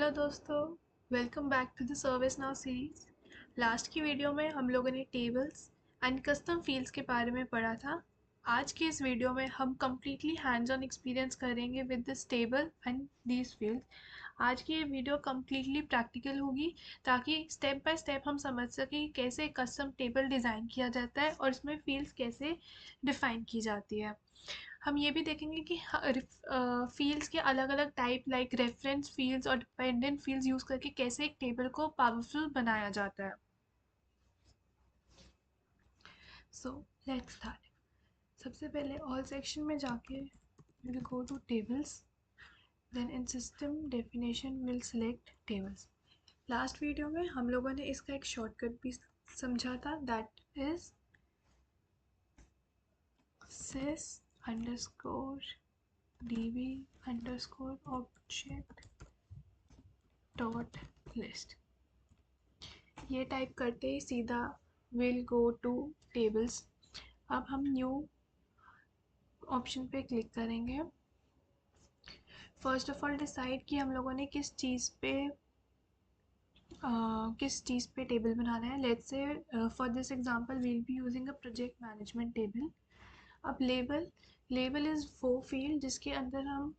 Hello दोस्तों, welcome back to the ServiceNow series. Last की video में हम लोगों ने टेबल्स एंड कस्टम फील्ड्स के बारे में पढ़ा था। आज की इस वीडियो में हम कम्प्लीटली हैंड्स ऑन एक्सपीरियंस करेंगे with this table and these fields. आज की ये वीडियो कम्प्लीटली प्रैक्टिकल होगी ताकि स्टेप बाय स्टेप हम समझ सकें कि कैसे कस्टम टेबल डिज़ाइन किया जाता है और इसमें फील्ड्स कैसे डिफ़ाइन की जाती है। हम ये भी देखेंगे कि फील्ड्स के अलग अलग टाइप लाइक रेफरेंस फील्ड्स और डिपेंडेंट फील्ड्स यूज़ करके कैसे एक टेबल को पावरफुल बनाया जाता है। So let's start. सबसे पहले ऑल सेक्शन में जाके will go to tables, then in system definition will select tables. Last video में हम लोगों ने इसका एक शॉर्टकट भी समझा था, that is sys underscore db underscore object dot list. ये टाइप करते ही सीधा विल गो टू टेबल्स। अब हम न्यू ऑप्शन पे क्लिक करेंगे। फर्स्ट ऑफ ऑल डिसाइड कि हम लोगों ने किस चीज़ पे टेबल बनाना है। Let's say for this example we'll be using a project management table. अब लेबल इज़ वो फील्ड जिसके अंदर हम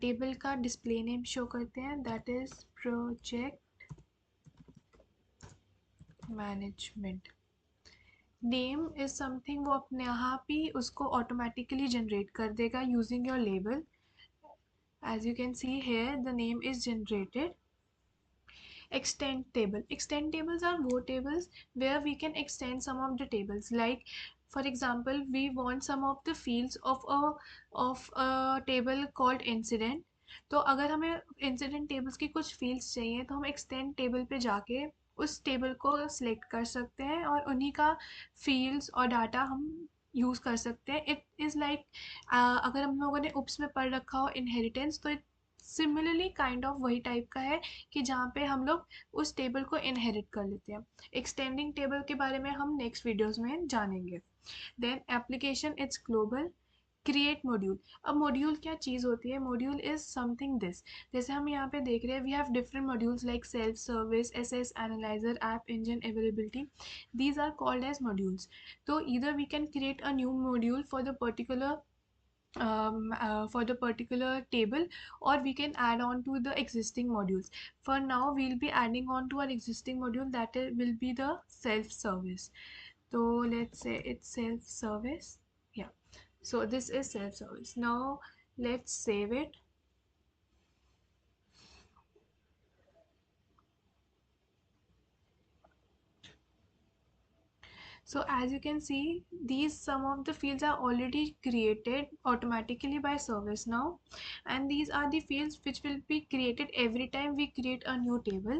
टेबल का डिस्प्ले नेम शो करते हैं, that is project management. Name is something वो अपने आप ही उसको ऑटोमेटिकली जनरेट कर देगा using your label. As you can see here the name is generated. extend tables are more tables where we can extend some of the tables, like for example we want some of the fields of a table called incident। तो अगर हमें incident tables की कुछ fields चाहिए तो हम extend table पे जाके उस टेबल को सिलेक्ट कर सकते हैं और उन्हीं का फील्ड्स और डाटा हम यूज़ कर सकते हैं। इट इज़ लाइक अगर हम लोगों ने उप्स में पढ़ रखा हो इनहेरिटेंस, तो सिमिलरली काइंड ऑफ वही टाइप का है कि जहाँ पे हम लोग उस टेबल को इनहेरिट कर लेते हैं। एक्सटेंडिंग टेबल के बारे में हम नेक्स्ट वीडियोस में जानेंगे। Then application it's global. Create module. अब मॉड्यूल क्या चीज़ होती है? Module is something this. जैसे हम यहाँ पे देख रहे हैं we have different modules like self service, SS analyser, app engine, availability. These are called as modules. तो either we can create a new module for the particular table, or we can add on to the existing modules. For now we'll be adding on to our existing module, that will be the self service. So let's say it's self service. Yeah, so this is self service. Now let's save it. So as you can see, these some of the fields are already created automatically by ServiceNow, and these are the fields which will be created every time we create a new table,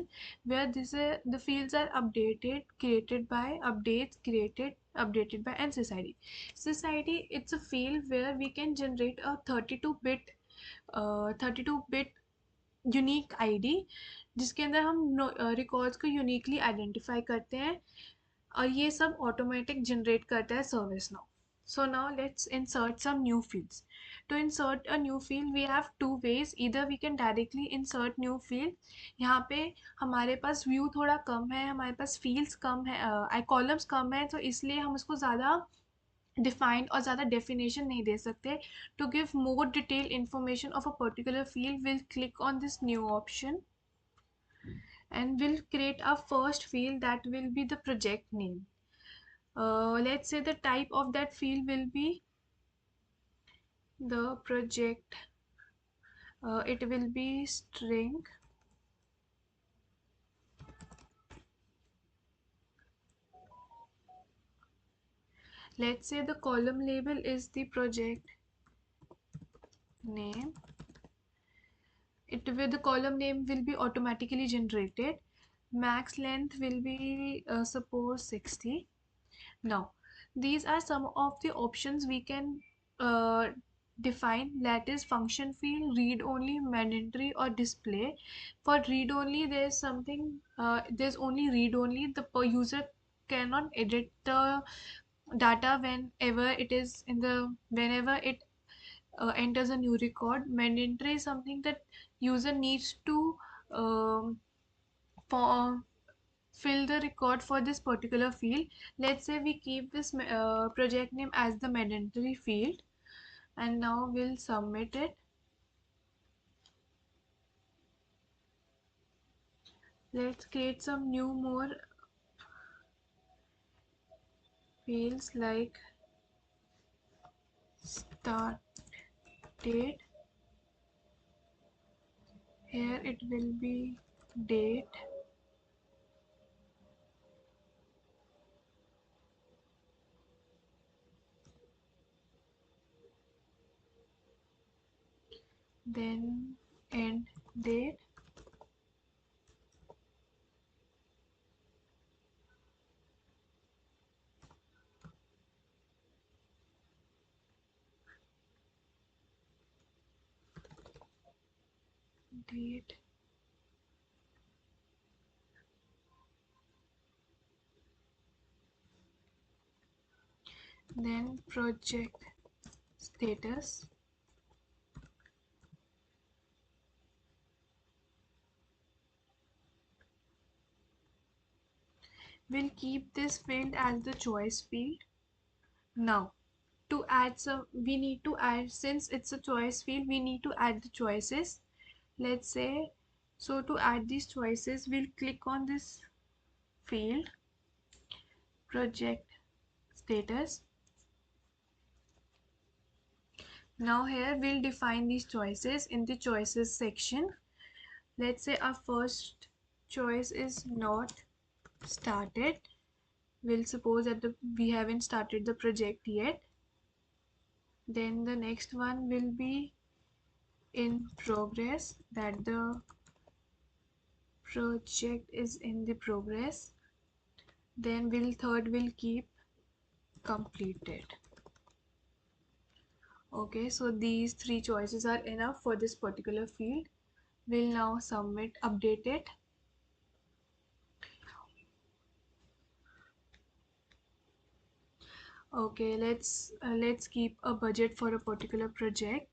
where the fields are created by updates, updated by and society. Society, it's a field where we can generate a 32-bit unique ID, जिसके अंदर हम records को uniquely identify करते हैं, और ये सब automatic generate करता है ServiceNow. So now let's insert some new fields. To insert a new field we have two ways. Either we can directly insert new field. यहाँ पे हमारे पास व्यू थोड़ा कम है, हमारे पास फील्ड्स कम है, कॉलम्स कम है, तो इसलिए हम उसको ज़्यादा डिफाइंड और ज़्यादा डेफिनेशन नहीं दे सकते। To give more detail information of a particular field will click on this new option and we'll create our first field, that will be the project name. Let's say the type of that field will be the project. It will be string. Let's say the column label is the project name. The column name will be automatically generated. Max length will be suppose 60. Now these are some of the options we can uh, define, that is function field, read only, mandatory or display. For read only there's only read only. The user cannot edit the data whenever it enters a new record. Mandatory is something that user needs to um, for fill the record for this particular field. Let's say we keep this project name as the mandatory field, and now we'll submit it. Let's create some new more fields like start date. Here it will be date, then end date, date, then project status. We'll keep this field as the choice field. Now, to add some, we need to add, since it's a choice field, we need to add the choices. Let's say, so to add these choices, we'll click on this field, project status. Now here we'll define these choices in the choices section. Let's say our first choice is not started. We'll suppose that we haven't started the project yet. Then the next one will be in progress, that the project is in the progress. Then third will keep completed. Okay, so these three choices are enough for this particular field. We'll now submit, update it. Okay, let's keep a budget for a particular project.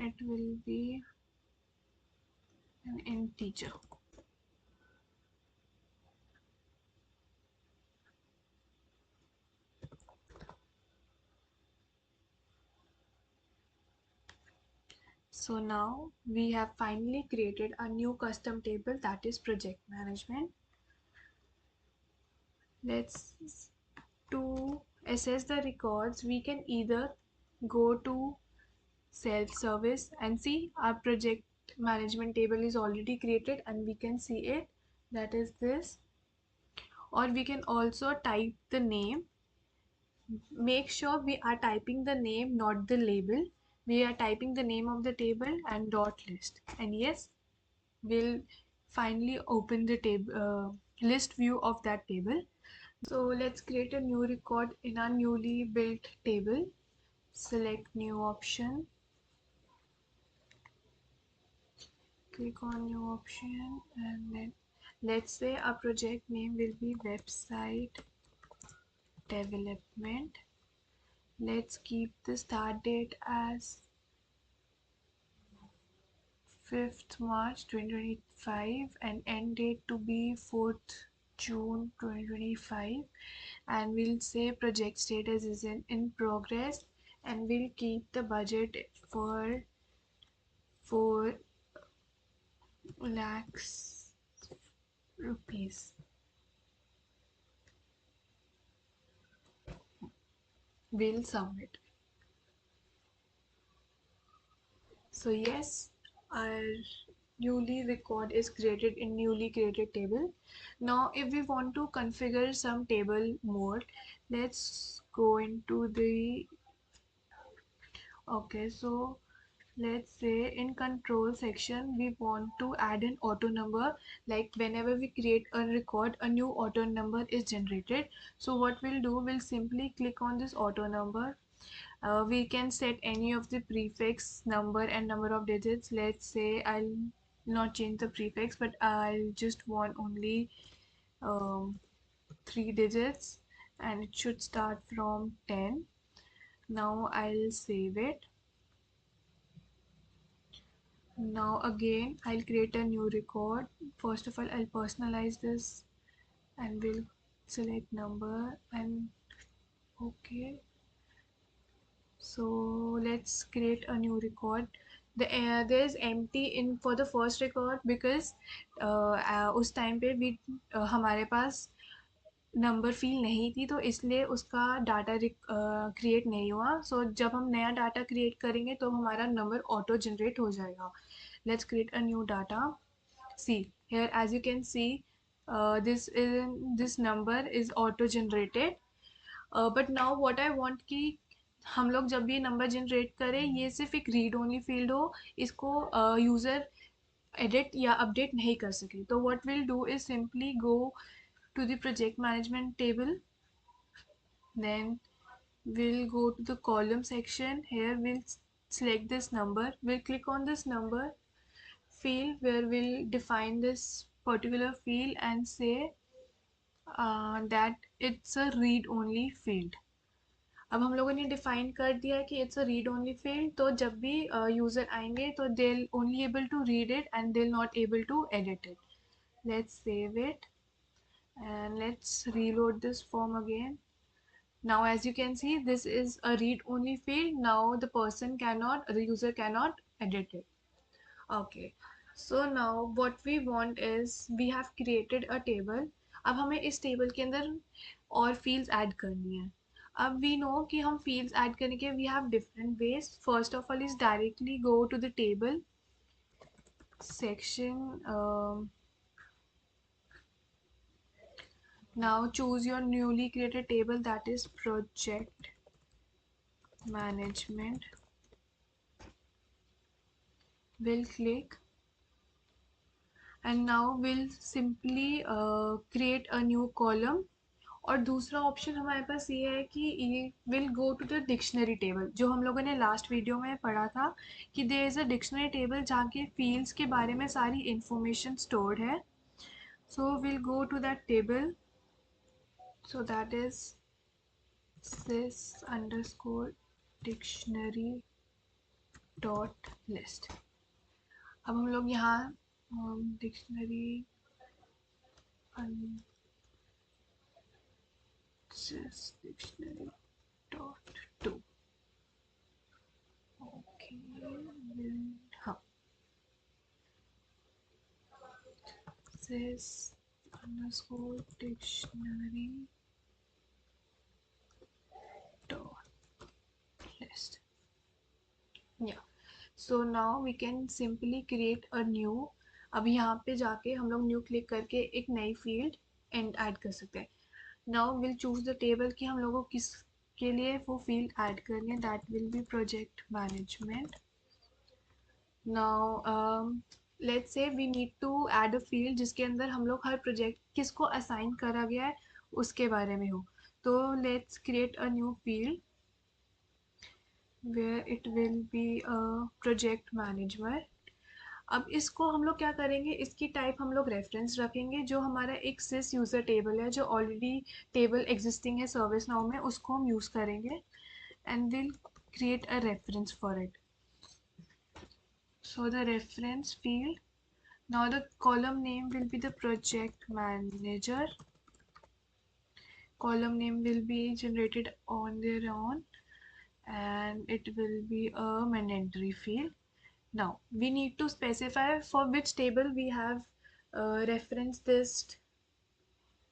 It will be an integer. So now we have finally created a new custom table, that is project management. Let's To assess the records, we can either go to self-service and see our project management table is already created and we can see it, that is this, or we can also type the name. Make sure we are typing the name, not the label. We are typing the name of the table and dot list, and yes, we'll finally open the table list view of that table. So let's create a new record in our newly built table. Select new option, click on new option, and then let's say our project name will be website development. Let's keep the start date as 5th March 2025 and end date to be 4th June 2025, and we'll say project status is in progress, and we'll keep the budget for 4 lakhs rupees. We'll submit. So yes, our newly record is created in newly created table. Now if we want to configure some table mode, let's go into the, okay, so let's say in control section we want to add an auto number, like whenever we create a record a new auto number is generated. So what we'll do, we'll simply click on this auto number. We can set any of the prefix number and number of digits. Let's say I'll not change the prefix, but I'll just want only 3 digits. and it should start from 10. Now I'll save it. Now again I'll create a new record. First of all, I'll personalize this and we'll select number and okay. So let's create a new record. There is empty in for the first record because उस time पे भी हमारे पास number feel नहीं थी, तो इसलिए उसका data create नहीं हुआ. सो जब हम नया डाटा क्रिएट करेंगे तो हमारा नंबर ऑटो जनरेट हो जाएगा. Let's create a new data. See here as you can see, this number is auto generated. But now what I want कि हम लोग जब भी नंबर जनरेट करें ये सिर्फ एक रीड ओनली फील्ड हो, इसको यूज़र एडिट या अपडेट नहीं कर सके. तो what will do is simply go to the project management table, then we'll go to the column section. Here we'll select this number, we'll click on this number field where we'll define this particular field and say that it's a read only field. अब हम लोगों ने define कर दिया कि it's a read only field, तो जब भी यूज़र आएंगे तो they only able to read it and they not able to edit it. Let's save it and let's reload this form again. Now as you can see, this is a read only field. Now the user cannot edit it. Okay, so now what we want is we have created a table. अब हमें इस table के अंदर और fields add करनी है. अब we know कि हम fields add करने के we have different ways. First of all is directly go to the table section. Now choose your newly created table, that is project management. We'll click and now we'll simply create a new column. और दूसरा option हमारे पास ये है कि ये will go to the dictionary table, जो हम लोगों ने लास्ट वीडियो में पढ़ा था कि there is a dictionary table जहाँ के फील्ड्स के बारे में सारी इंफॉर्मेशन स्टोर्ड है. So will go to that table. So that is sys underscore dictionary dot list. अब हम लोग यहाँ dictionary sys dictionary dot to. Okay, हाँ, sys underscore dictionary dot list. Yeah. So now we can simply create a new. अब यहाँ पे जाके हम लोग न्यू क्लिक करके एक नई फील्ड ऐड कर सकते हैं. Now will choose the table कि हम लोगों को किस के लिए वो फील्ड ऐड करनी है. That will be project management. Now let's say we need to add a field जिसके अंदर हम लोग हर प्रोजेक्ट किसको असाइन करा गया है उसके बारे में हो. तो let's create a new field where it will be a project manager. अब इसको हम लोग क्या करेंगे, इसकी टाइप हम लोग रेफरेंस रखेंगे. जो हमारा एक सिस यूज़र टेबल है जो ऑलरेडी टेबल एग्जिस्टिंग है सर्विस नाउ में, उसको हम यूज़ करेंगे and will create a reference for it. So the reference field, now the column name will be the project manager. Column name will be generated on their own and it will be a mandatory field. Now we need to specify for which table we have reference this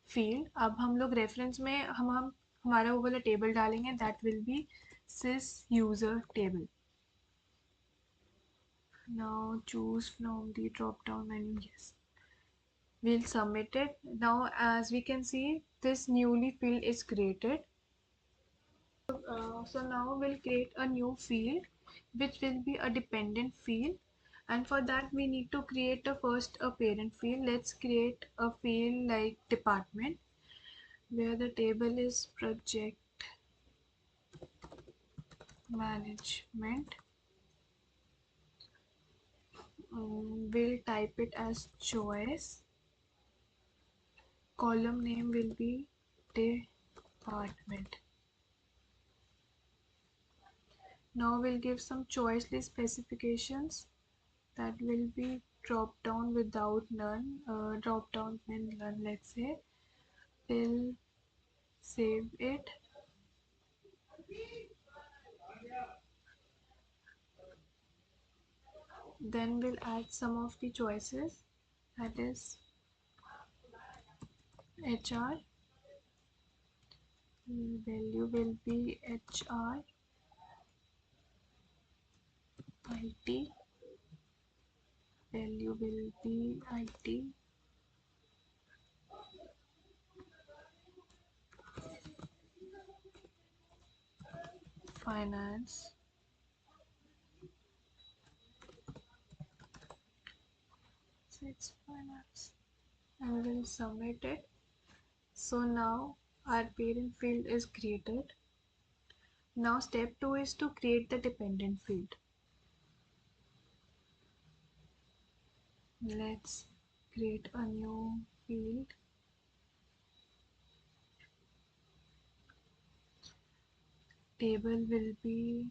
field. अब हम लोग reference में हम हमारा वो वाला table डालेंगे, that will be sys user table. Now choose from the drop down menu. Yes, we'll submit it. Now as we can see, this newly field is created. So now we'll create a new field which will be a dependent field, and for that we need to create a parent field. Let's create a field like department where the table is project management. We'll type it as choice. Column name will be department. Now we'll give some choice list specifications. That will be drop down without none, drop down with none, let's say. We'll save it. Then we'll add some of the choices, that is HR. Value will be HR, IT. Value will be IT. Finance. So it's finance. And we'll submit it. So now our parent field is created. Now step 2 is to create the dependent field. Let's create a new field. Table will be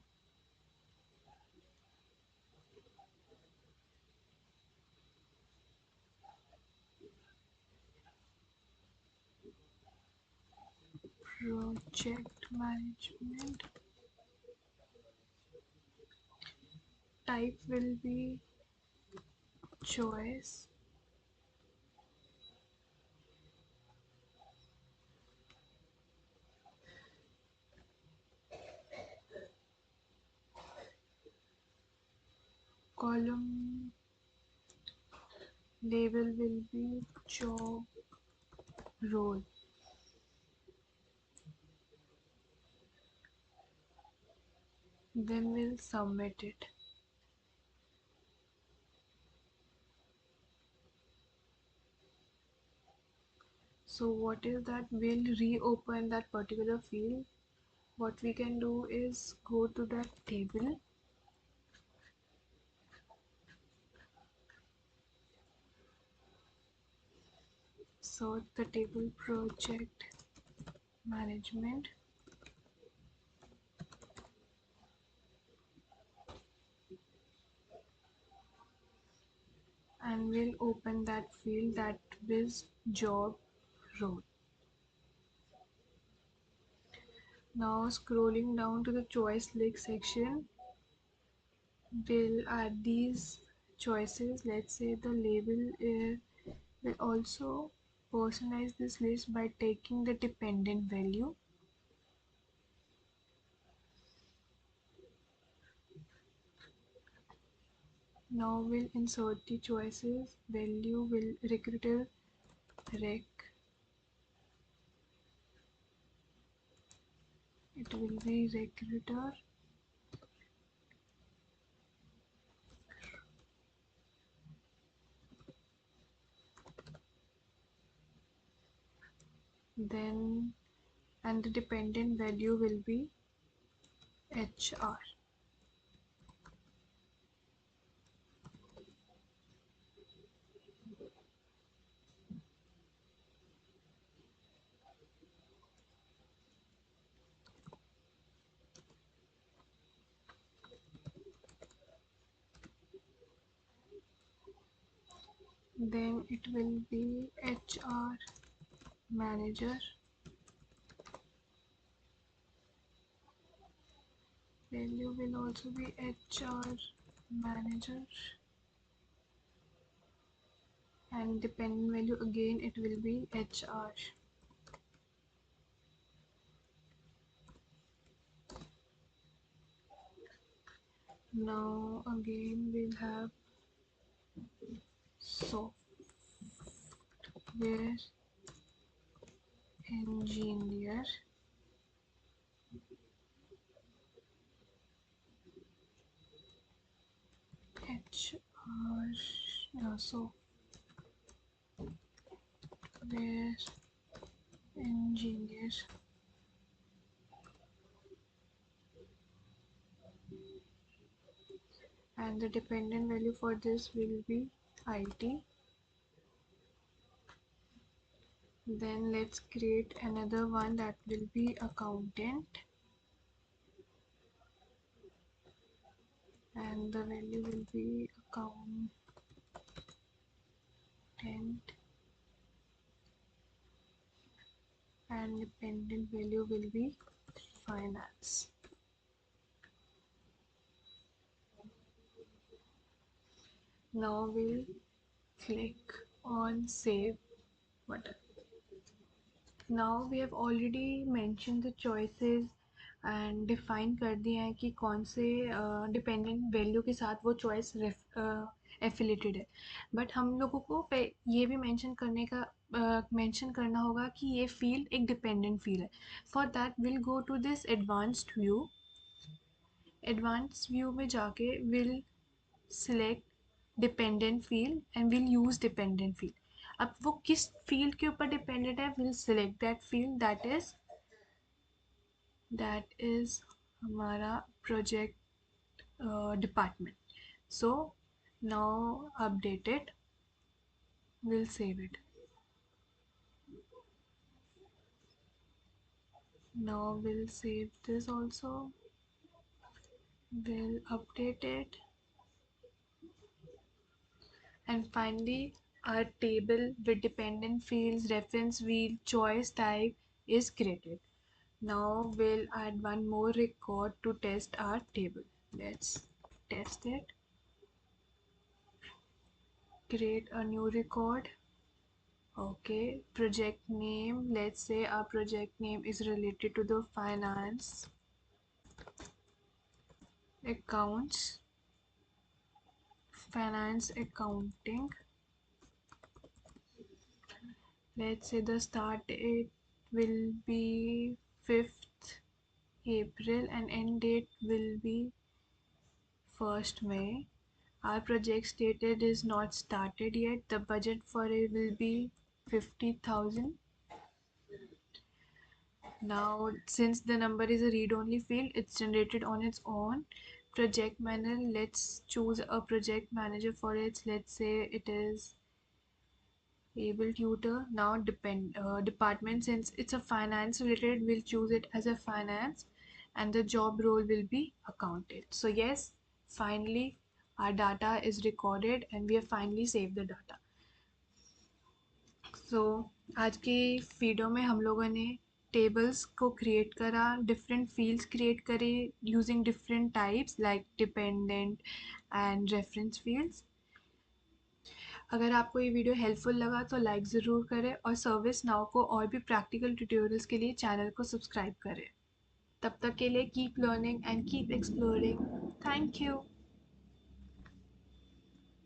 project management. Type will be choice. Column label will be job role. Then we'll submit it. So what is that? We'll reopen that particular field. What we can do is go to that table. So the table project management. And we'll open that field, that is job role. Now scrolling down to the choice list section, we'll add these choices. Let's say the label will also personalize this list by taking the dependent value. Now we'll insert the choices. Value will recruiter rec. It will be recruiter. Then and the dependent value will be HR. Then it will be HR manager. Value will also be HR manager, and dependent value again it will be HR. Now again we'll have software engineer. HR, software engineer. And the dependent value for this will be IT. Then let's create another one that will be accountant, and the value will be accountant, and dependent value will be finance. Now we'll click on save button. Now we have already mentioned the choices and define कर दिए हैं कि कौन से dependent value के साथ वो choice affiliated है, बट हम लोगों को ये भी मेंशन करना होगा कि ये फील्ड एक डिपेंडेंट फील्ड है. For that will go to this advanced view में जाके will select dependent field and will use dependent field. अब वो किस फील्ड के ऊपर डिपेंडेंट है, will select that field, that is हमारा project department. So now update it, we'll save it. Now we'll save this also, we'll update it, and finally our table with dependent fields, reference field, choice type is created. Now we'll add one more record to test our table. Let's test it. Create a new record. Okay, project name. Let's say our project name is related to the finance, accounts, finance accounting. Let's say the start date will be 5th April and end date will be 1st May. Our project stated is not started yet. The budget for it will be 50,000. Now since the number is a read-only field, it's generated on its own. Project manager, let's choose a project manager for it. Let's say it is able tutor. Now department, since it's a finance related, we'll choose it as a finance, and the job role will be accountant. So yes, finally our data is recorded and we have finally saved the data. सो आज के video में हम लोगों ने tables को create करा, different fields create करे using different types like dependent and reference fields. अगर आपको ये वीडियो हेल्पफुल लगा तो लाइक ज़रूर करें और सर्विस नाउ को और भी प्रैक्टिकल ट्यूटोरियल्स के लिए चैनल को सब्सक्राइब करें. तब तक के लिए keep learning and keep exploring. Thank you.